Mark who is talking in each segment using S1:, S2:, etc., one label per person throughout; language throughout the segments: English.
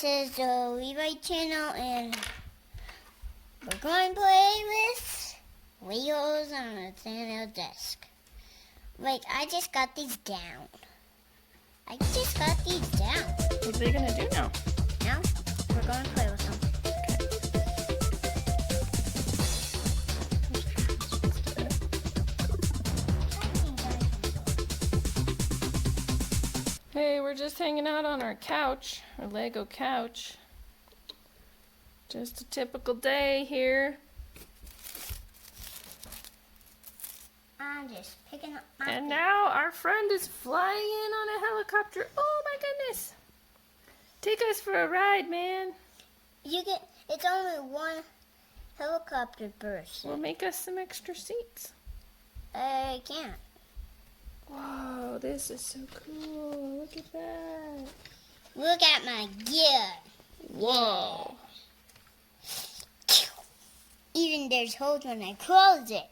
S1: This is the Levi channel, and we're going to play with Legos on a Nathaniel desk. Like, I just got these down.
S2: What are they going to do now?
S1: Now, we're going to play with them.
S2: Hey, we're just hanging out on our couch, our Lego couch. Just a typical day here.
S1: I'm just picking up my
S2: And now our friend is flying in on a helicopter. Oh my goodness. Take us for a ride, man.
S1: It's only one helicopter burst.
S2: We'll make us some extra seats.
S1: I can't.
S2: Whoa, this is so cool. Look at that.
S1: Look at my gear.
S2: Whoa.
S1: Even there's holes when I close it.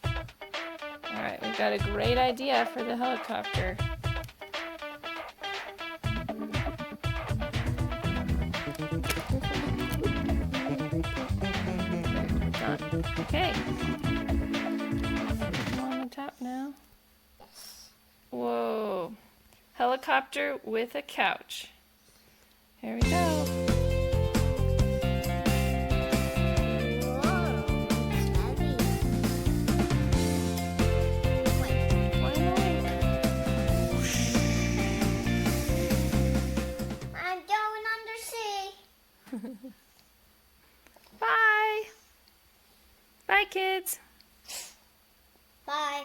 S2: All right, we've got a great idea for the helicopter. Okay. On the top now. Whoa. Helicopter with a couch. Here we go.
S1: I'm going undersea.
S2: Bye. Bye, kids.
S1: Bye.